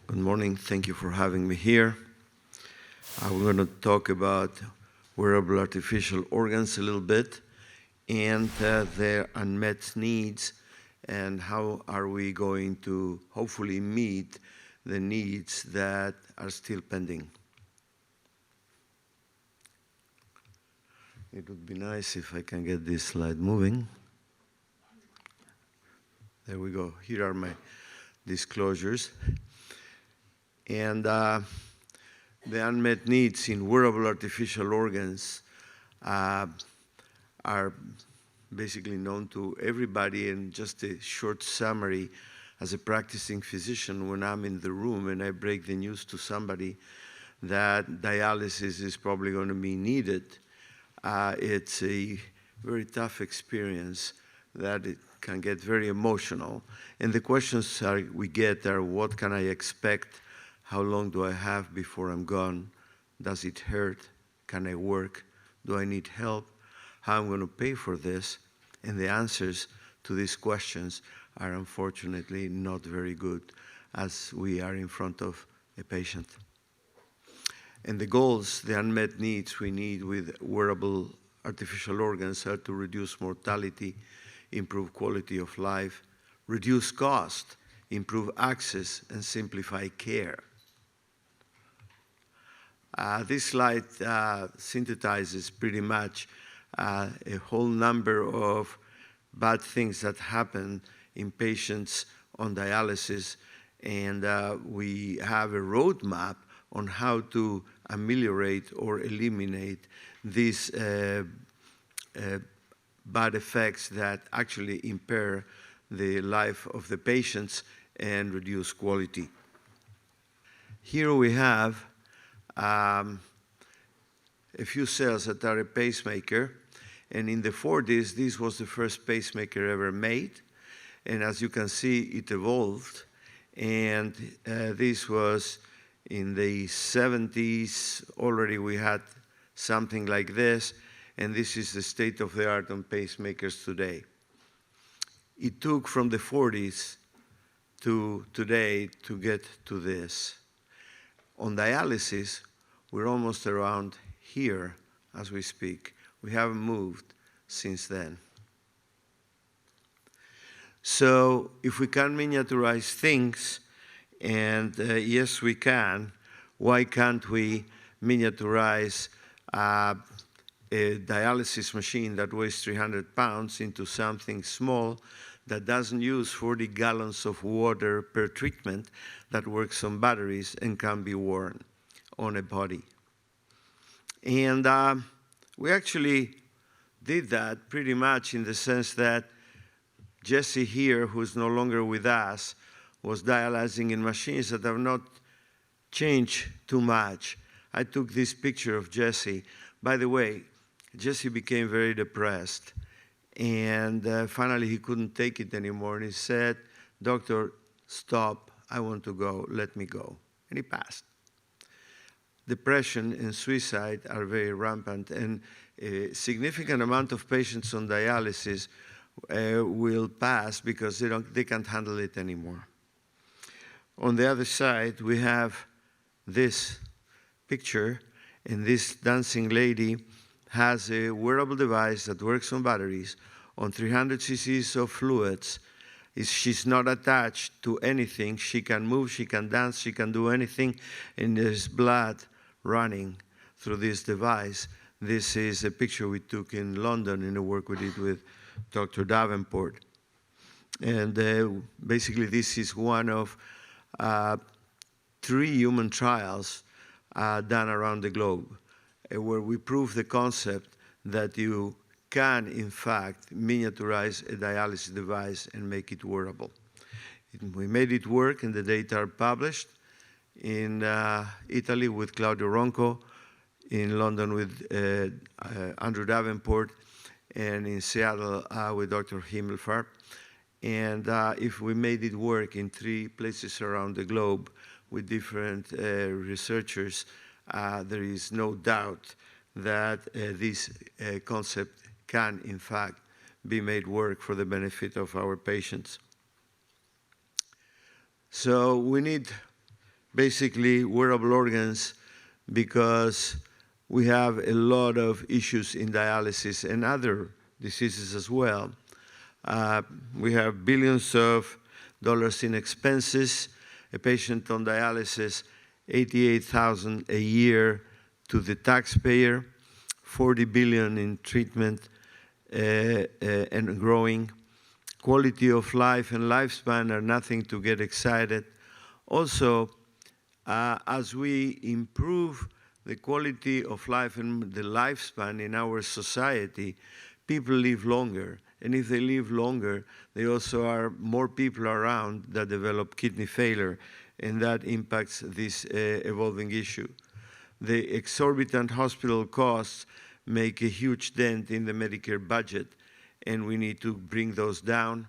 Good morning. Thank you for having me here. We're going to talk about wearable artificial organs a little bit and their unmet needs and how are we going to hopefully meet the needs that are still pending. It would be nice if I can get this slide moving. There we go. Here are my disclosures. And the unmet needs in wearable artificial organs are basically known to everybody. And just a short summary, as a practicing physician, when I'm in the room and I break the news to somebody that dialysis is probably going to be needed, it's a very tough experience that it can get very emotional. And the questions we get are, what can I expect? How long do I have before I'm gone? Does it hurt? Can I work? Do I need help? How am I going to pay for this? And the answers to these questions are unfortunately not very good as we are in front of a patient. And the goals, the unmet needs we need with wearable artificial organs are to reduce mortality, improve quality of life, reduce cost, improve access, and simplify care. This slide synthesizes pretty much a whole number of bad things that happen in patients on dialysis, and we have a roadmap on how to ameliorate or eliminate these bad effects that actually impair the life of the patients and reduce quality. Here we have a few cells that are a pacemaker, and in the 40s, this was the first pacemaker ever made, and as you can see, it evolved, and this was in the 70s. Already we had something like this, and this is the state of the art on pacemakers today. It took from the 40s to today to get to this. On dialysis, we're almost around here as we speak. We haven't moved since then. So if we can miniaturize things, and yes, we can, why can't we miniaturize a dialysis machine that weighs 300 pounds into something small that doesn't use 40 gallons of water per treatment, that works on batteries and can be worn on a body? And we actually did that pretty much in the sense that Jesse here, who's no longer with us, was dialyzing in machines that have not changed too much. I took this picture of Jesse. By the way, Jesse became very depressed, and finally he couldn't take it anymore, and he said, "Doctor, stop, I want to go, let me go." And he passed. Depression and suicide are very rampant, and a significant amount of patients on dialysis will pass because they can't handle it anymore. On the other side, we have this picture, and this dancing lady has a wearable device that works on batteries on 300 cc's of fluids. She's not attached to anything. She can move, she can dance, she can do anything, and there's blood running through this device. This is a picture we took in London in the work we did with Dr. Davenport. And basically this is one of 3 human trials done around the globe where we prove the concept that you can, in fact, miniaturize a dialysis device and make it wearable. We made it work, and the data are published in Italy with Claudio Ronco, in London with Andrew Davenport, and in Seattle with Dr. Himmelfarb. And if we made it work in 3 places around the globe with different researchers, there is no doubt that this concept can, in fact, be made work for the benefit of our patients. So we need basically wearable organs, because we have a lot of issues in dialysis and other diseases as well. We have billions of dollars in expenses. A patient on dialysis, $88,000 a year to the taxpayer, $40 billion in treatment and growing. Quality of life and lifespan are nothing to get excited. Also, as we improve the quality of life and the lifespan in our society, people live longer. And if they live longer, there also are more people around that develop kidney failure, and that impacts this evolving issue. The exorbitant hospital costs make a huge dent in the Medicare budget, and we need to bring those down.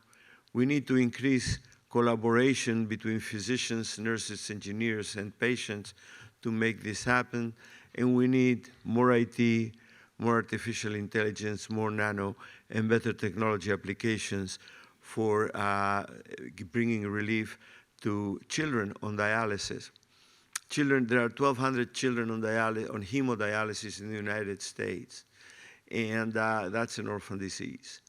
We need to increase collaboration between physicians, nurses, engineers, and patients to make this happen. And we need more IT, more artificial intelligence, more nano, and better technology applications for bringing relief to children on dialysis. There are 1,200 children on hemodialysis in the United States, and that's an orphan disease.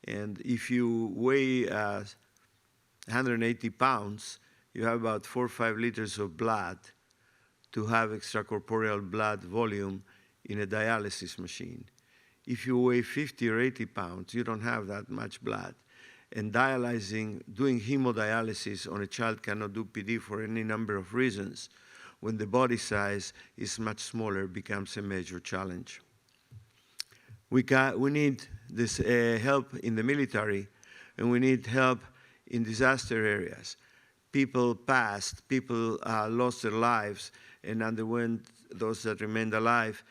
And if you weigh 180 pounds, you have about 4 or 5 liters of blood to have extracorporeal blood volume in a dialysis machine. If you weigh 50 or 80 pounds, you don't have that much blood. And doing hemodialysis on a child cannot do PD for any number of reasons. When the body size is much smaller, it becomes a major challenge. We need this help in the military, and we need help in disaster areas. People lost their lives and underwent, those that remained alive,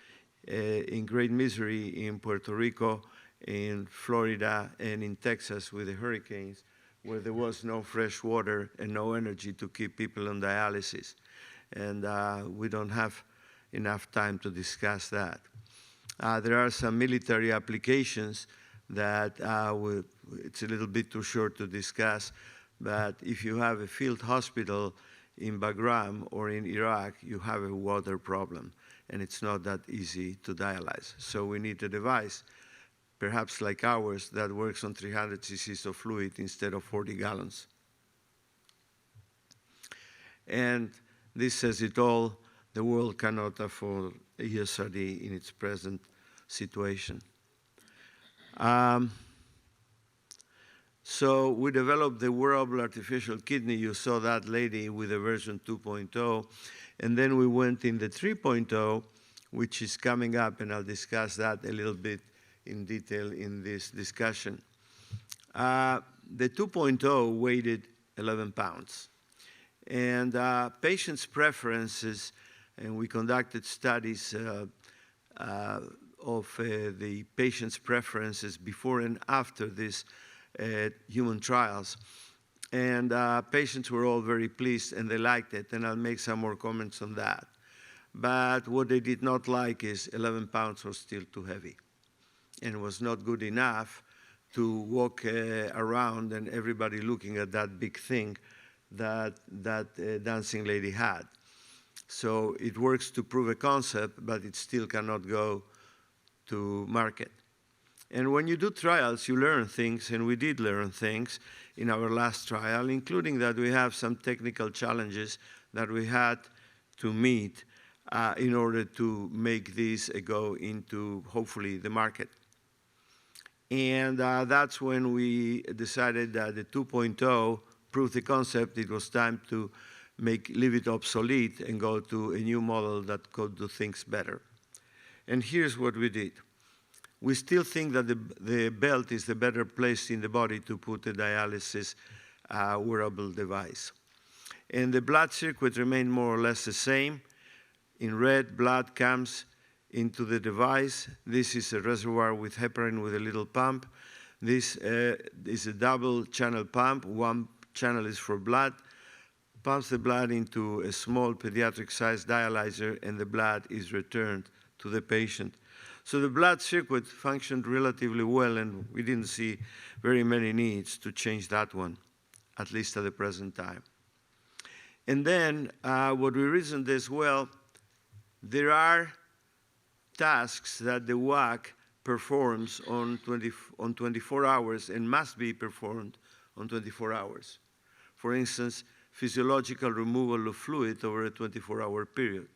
in great misery in Puerto Rico, in Florida, and in Texas with the hurricanes, where there was no fresh water and no energy to keep people on dialysis. And we don't have enough time to discuss that. There are some military applications that it's a little bit too short to discuss, but if you have a field hospital in Bagram or in Iraq, you have a water problem, and it's not that easy to dialyze. So we need a device, perhaps like ours, that works on 300 cc's of fluid instead of 40 gallons. And this says it all. The world cannot afford ESRD in its present situation. So we developed the wearable artificial kidney. You saw that lady with the version 2.0. And then we went in the 3.0, which is coming up, and I'll discuss that a little bit in detail in this discussion. The 2.0 weighed 11 pounds. And patients' preferences, and we conducted studies of the patients' preferences before and after these human trials. And patients were all very pleased, and they liked it, and I'll make some more comments on that. But what they did not like is 11 pounds was still too heavy, and was not good enough to walk around and everybody looking at that big thing that dancing lady had. So it works to prove a concept, but it still cannot go to market. And when you do trials, you learn things, and we did learn things in our last trial, including that we have some technical challenges that we had to meet in order to make this go into, hopefully, the market. And that's when we decided that the 2.0 proved the concept. It was time to leave it obsolete and go to a new model that could do things better. And here's what we did. We still think that the belt is the better place in the body to put a dialysis wearable device. And the blood circuit remained more or less the same. In red, blood comes into the device. This is a reservoir with heparin with a little pump. This is a double channel pump. One channel is for blood, pumps the blood into a small pediatric-sized dialyzer, and the blood is returned to the patient. So the blood circuit functioned relatively well, and we didn't see very many needs to change that one, at least at the present time. And then what we reasoned is, well, there are tasks that the WAC performs on 24 hours and must be performed on 24 hours. For instance, physiological removal of fluid over a 24-hour period.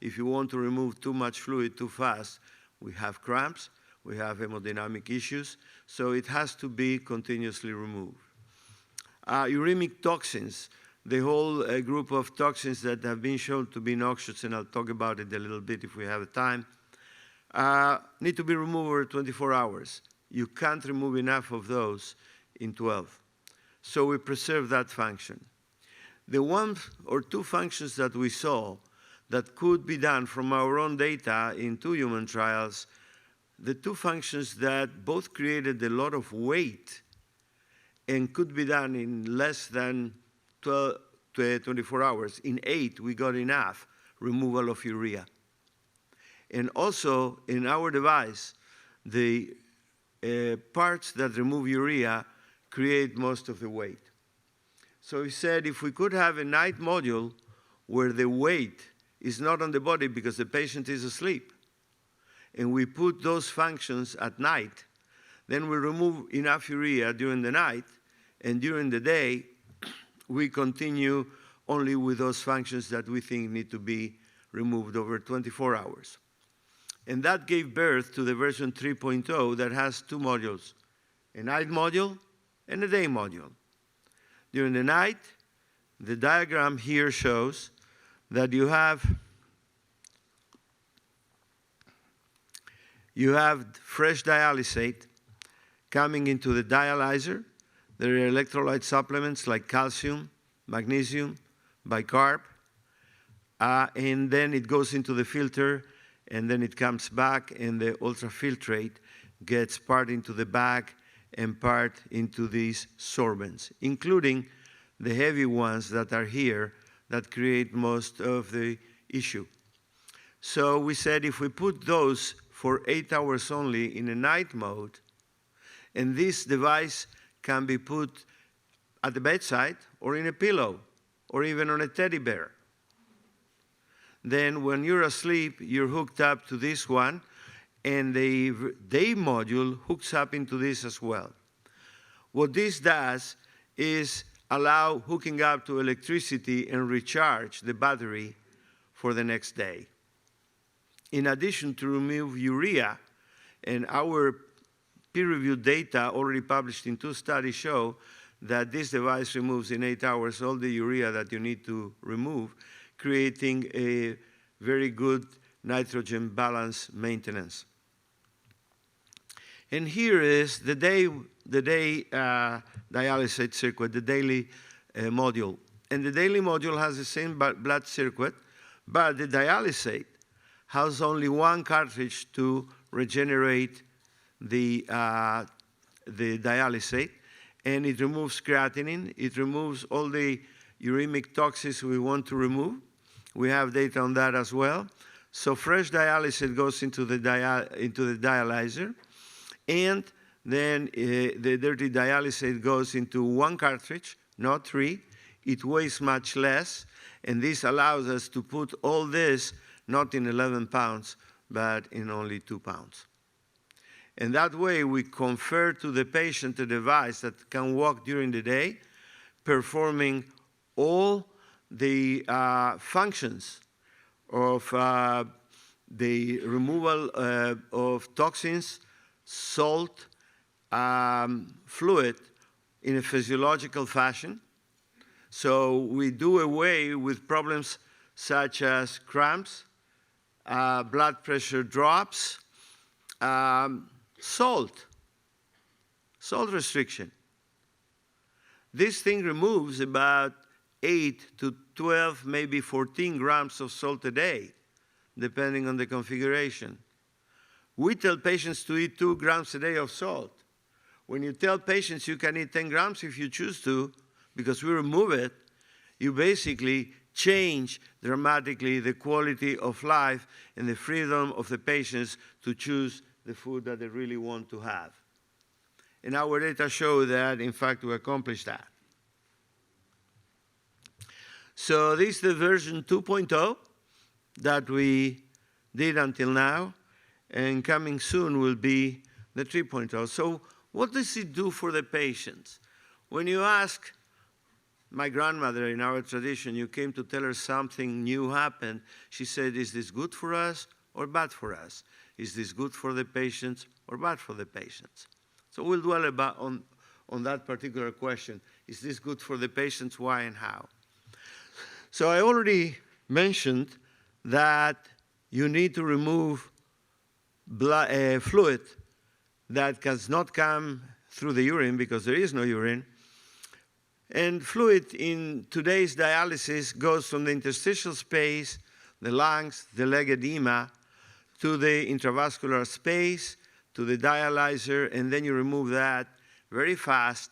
If you want to remove too much fluid too fast, we have cramps, we have hemodynamic issues, so it has to be continuously removed. Uremic toxins, the whole group of toxins that have been shown to be noxious, and I'll talk about it a little bit if we have time, need to be removed over 24 hours. You can't remove enough of those in 12. So we preserve that function. The one or two functions that we saw that could be done from our own data in 2 human trials, the 2 functions that both created a lot of weight and could be done in less than 12 to 24 hours. In 8, we got enough removal of urea. And also, in our device, the parts that remove urea create most of the weight. So we said if we could have a night module where the weight is not on the body because the patient is asleep, and we put those functions at night, then we remove enough urea during the night, and during the day, we continue only with those functions that we think need to be removed over 24 hours. And that gave birth to the version 3.0 that has 2 modules, a night module and a day module. During the night, the diagram here shows that you have fresh dialysate coming into the dialyzer. There are electrolyte supplements like calcium, magnesium, bicarb, and then it goes into the filter, and then it comes back, and the ultrafiltrate gets part into the bag and part into these sorbents, including the heavy ones that are here that create most of the issue. So we said if we put those for 8 hours only in a night mode, and this device can be put at the bedside or in a pillow or even on a teddy bear. Then when you're asleep, you're hooked up to this one, and the day module hooks up into this as well. What this does is allow hooking up to electricity and recharge the battery for the next day. In addition to remove urea, and our peer-reviewed data already published in 2 studies show that this device removes in 8 hours all the urea that you need to remove, creating a very good nitrogen balance maintenance. And here is the day dialysate circuit, the daily module. And the daily module has the same blood circuit, but the dialysate has only 1 cartridge to regenerate the dialysate, and it removes creatinine, it removes all the uremic toxins we want to remove. We have data on that as well. So fresh dialysate goes into the dialyzer, and then the dirty dialysate goes into 1 cartridge, not 3. It weighs much less, and this allows us to put all this not in 11 pounds, but in only 2 pounds. And that way we confer to the patient a device that can walk during the day, performing all the functions of the removal of toxins, salt, fluid in a physiological fashion. So we do away with problems such as cramps, blood pressure drops, salt restriction. This thing removes about 8 to 12, maybe 14 grams of salt a day, depending on the configuration. We tell patients to eat 2 grams a day of salt. When you tell patients you can eat 10 grams if you choose to, because we remove it, you basically change dramatically the quality of life and the freedom of the patients to choose the food that they really want to have. And our data show that, in fact, we accomplished that. So this is the version 2.0 that we did until now, and coming soon will be the 3.0. So what does it do for the patients? When you ask my grandmother, in our tradition, you came to tell her something new happened, she said, is this good for us or bad for us? Is this good for the patients or bad for the patients? So we'll dwell on that particular question. Is this good for the patients? Why and how? So I already mentioned that you need to remove fluid that does not come through the urine because there is no urine. And fluid in today's dialysis goes from the interstitial space, the lungs, the leg edema, to the intravascular space, to the dialyzer, and then you remove that very fast,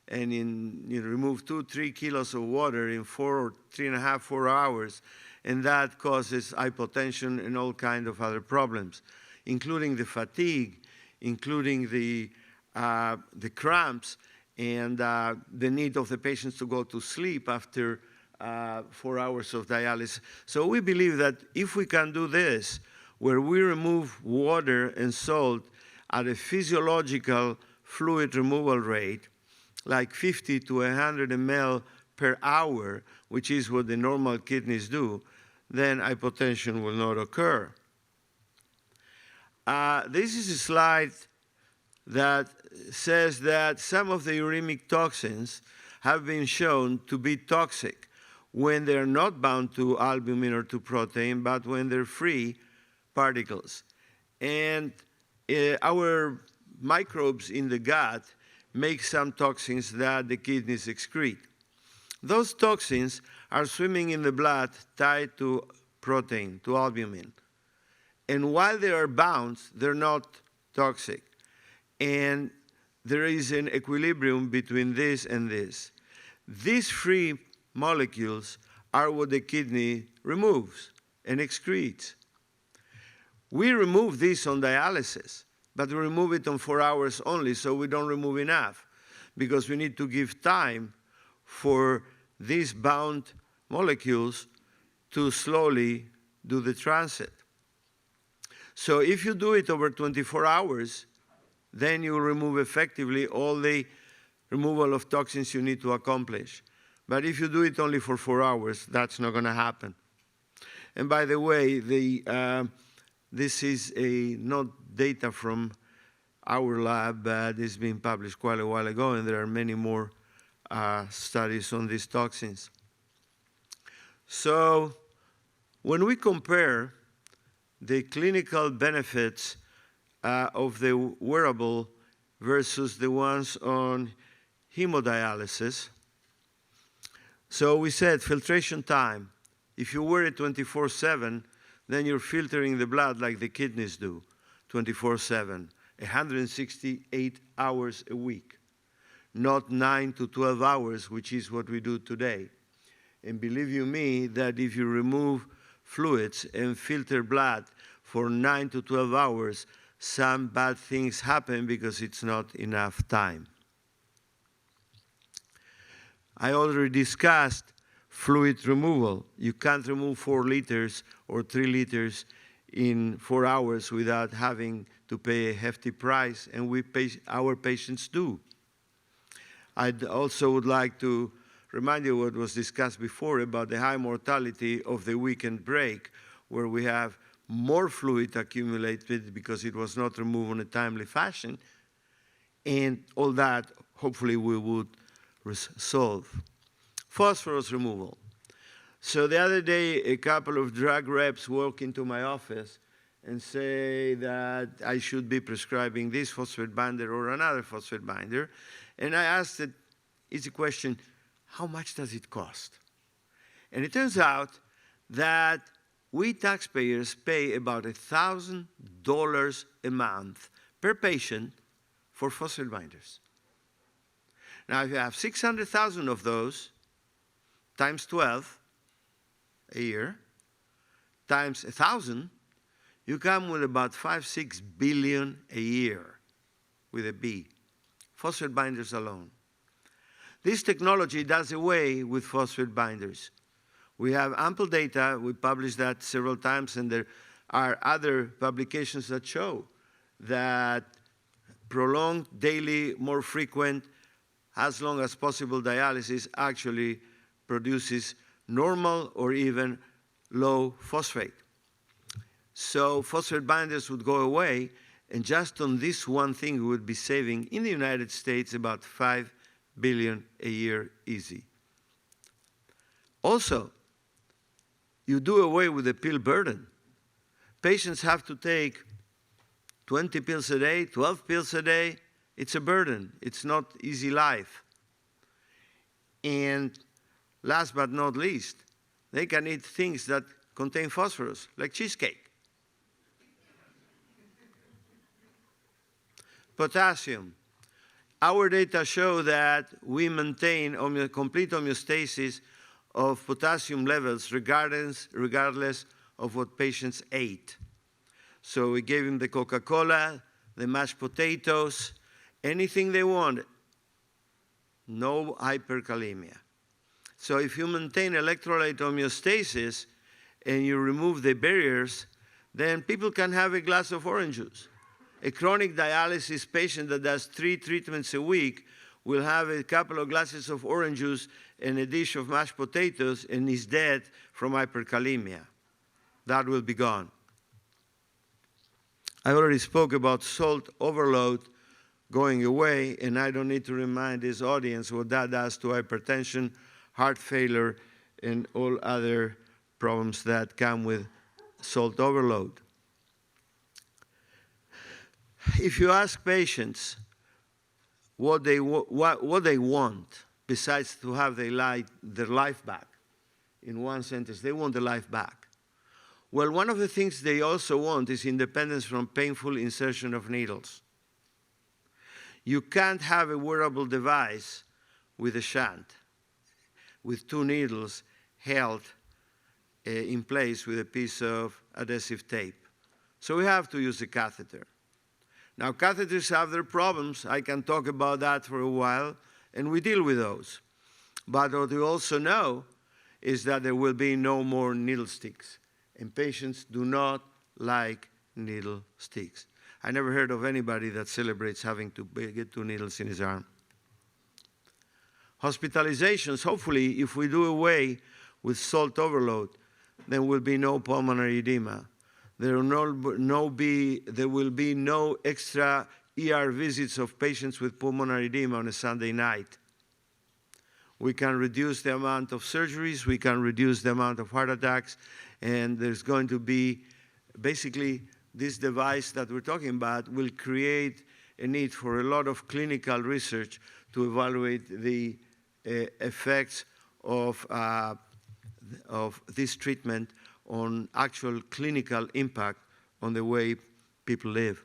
and you remove 2-3 kilos of water in 3.5-4 hours, and that causes hypotension and all kinds of other problems, including the fatigue, including the cramps, and the need of the patients to go to sleep after 4 hours of dialysis. So we believe that if we can do this, where we remove water and salt at a physiological fluid removal rate, like 50 to 100 ml per hour, which is what the normal kidneys do, then hypotension will not occur. This is a slide that says that some of the uremic toxins have been shown to be toxic when they're not bound to albumin or to protein, but when they're free particles. And our microbes in the gut make some toxins that the kidneys excrete. Those toxins are swimming in the blood tied to protein, to albumin. And while they are bound, they're not toxic. And there is an equilibrium between this and this. These free molecules are what the kidney removes and excretes. We remove this on dialysis, but we remove it on 4 hours only, so we don't remove enough, because we need to give time for these bound molecules to slowly do the transit. So if you do it over 24 hours, then you will remove effectively all the removal of toxins you need to accomplish. But if you do it only for 4 hours, that's not going to happen. And by the way, this is not data from our lab, but it's been published quite a while ago, and there are many more studies on these toxins. So when we compare the clinical benefits of the wearable versus the ones on hemodialysis, so we said filtration time. If you wear it 24/7, then you're filtering the blood like the kidneys do, 24/7, 168 hours a week, not 9 to 12 hours, which is what we do today. And believe you me, that if you remove fluids and filter blood for 9 to 12 hours, some bad things happen because it's not enough time. I already discussed fluid removal. You can't remove 4 liters or 3 liters in 4 hours without having to pay a hefty price, and our patients do. I also would like to remind you what was discussed before about the high mortality of the weekend break, where we have more fluid accumulated because it was not removed in a timely fashion, and all that hopefully we would solve. Phosphorus removal. So the other day, a couple of drug reps walk into my office and say that I should be prescribing this phosphate binder or another phosphate binder. And I asked the easy question, how much does it cost? And it turns out that we taxpayers pay about $1,000 a month per patient for phosphate binders. Now, if you have 600,000 of those, times 12 a year, times 1,000, you come with about 5-6 billion a year, with a B, phosphate binders alone. This technology does away with phosphate binders. We have ample data. We published that several times, and there are other publications that show that prolonged, daily, more frequent, as long as possible dialysis actually produces normal or even low phosphate. So phosphate binders would go away, and just on this one thing, we would be saving in the United States about $5 billion a year easy. Also, you do away with the pill burden. Patients have to take 20 pills a day, 12 pills a day. It's a burden. It's not easy life. And last but not least, they can eat things that contain phosphorus, like cheesecake. Potassium. Our data show that we maintain complete homeostasis of potassium levels regardless of what patients ate. So we gave them the Coca-Cola, the mashed potatoes, anything they wanted. No hyperkalemia. So if you maintain electrolyte homeostasis and you remove the barriers, then people can have a glass of orange juice. A chronic dialysis patient that does 3 treatments a week will have a couple of glasses of orange juice and a dish of mashed potatoes and is dead from hyperkalemia. That will be gone. I already spoke about salt overload going away, and I don't need to remind this audience what that does to hypertension, heart failure, and all other problems that come with salt overload. If you ask patients what they want, besides to have their life back, in one sentence, they want their life back. Well, one of the things they also want is independence from painful insertion of needles. You can't have a wearable device with a shunt, with 2 needles held in place with a piece of adhesive tape. So we have to use a catheter. Now, catheters have their problems. I can talk about that for a while, and we deal with those. But what we also know is that there will be no more needle sticks, and patients do not like needle sticks. I never heard of anybody that celebrates having to get 2 needles in his arm. Hospitalizations, hopefully, if we do away with salt overload, there will be no pulmonary edema. There will be no extra ER visits of patients with pulmonary edema on a Sunday night. We can reduce the amount of surgeries, we can reduce the amount of heart attacks, and there's going to be, basically, this device that we're talking about will create a need for a lot of clinical research to evaluate the effects of this treatment on actual clinical impact on the way people live.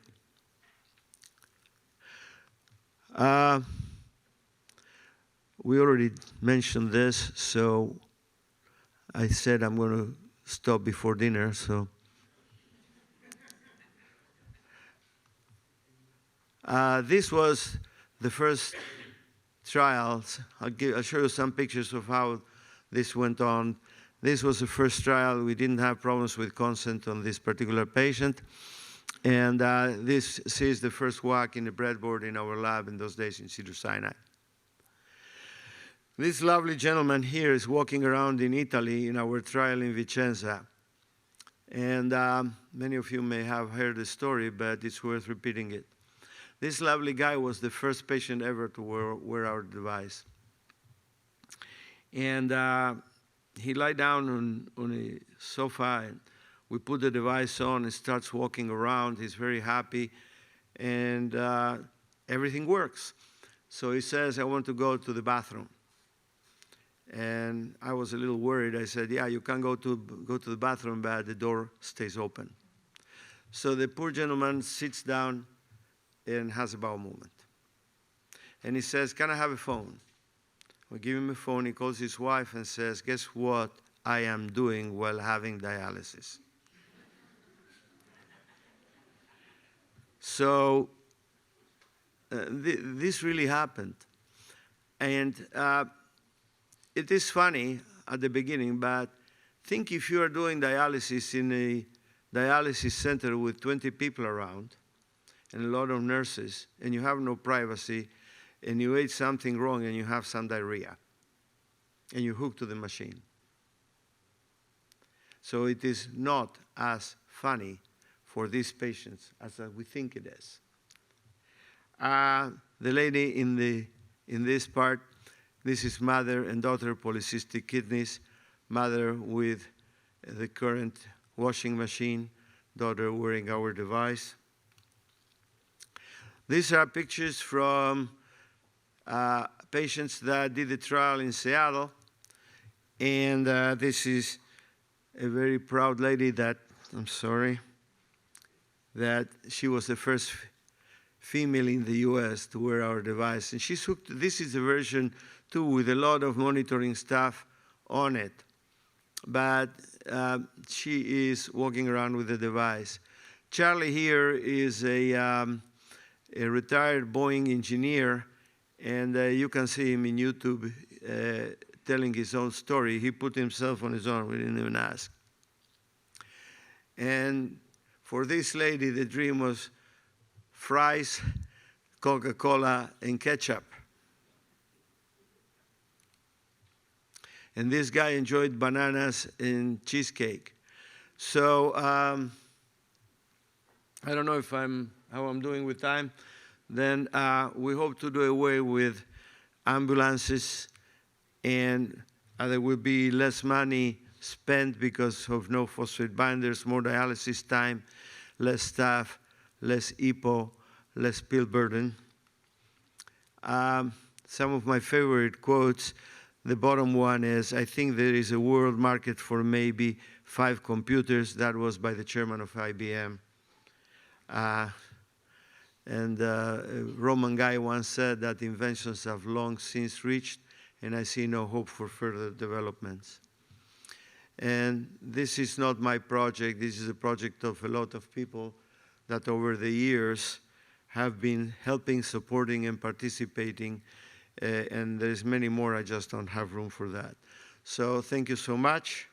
We already mentioned this, so I said I'm going to stop before dinner, so. This was the first trials. I'll show you some pictures of how this went on. This was the first trial. We didn't have problems with consent on this particular patient. And this is the first walk in the breadboard in our lab in those days in Cedars-Sinai. This lovely gentleman here is walking around in Italy in our trial in Vicenza. And many of you may have heard the story, but it's worth repeating it. This lovely guy was the first patient ever to wear our device. And he lay down on a sofa, and we put the device on and starts walking around. He's very happy, and everything works. So he says, I want to go to the bathroom. And I was a little worried. I said, yeah, you can go to the bathroom, but the door stays open. So the poor gentleman sits down and has a bowel movement. And he says, can I have a phone? We give him a phone. He calls his wife and says, guess what I am doing while having dialysis? So this really happened. And it is funny at the beginning, but think if you are doing dialysis in a dialysis center with 20 people around and a lot of nurses, and you have no privacy, and you ate something wrong and you have some diarrhea, and you hook to the machine. So it is not as funny for these patients as we think it is. The lady in this part, this is mother and daughter polycystic kidneys, mother with the current washing machine, daughter wearing our device. These are pictures from patients that did the trial in Seattle. And this is a very proud lady that, I'm sorry, that she was the first female in the US to wear our device. And she's hooked, this is a version 2 with a lot of monitoring stuff on it. But she is walking around with the device. Charlie here is a retired Boeing engineer, and you can see him in YouTube telling his own story. He put himself on his own, we didn't even ask. And for this lady, the dream was fries, Coca-Cola, and ketchup. And this guy enjoyed bananas and cheesecake. So I don't know if how I'm doing with time. Then we hope to do away with ambulances, and there will be less money spent because of no phosphate binders, more dialysis time, less staff, less EPO, less pill burden. Some of my favorite quotes, the bottom one is, I think there is a world market for maybe 5 computers. That was by the chairman of IBM. And a Roman guy once said that inventions have long since reached, and I see no hope for further developments. And this is not my project. This is a project of a lot of people that over the years have been helping, supporting, and participating. And there's many more. I just don't have room for that. So thank you so much.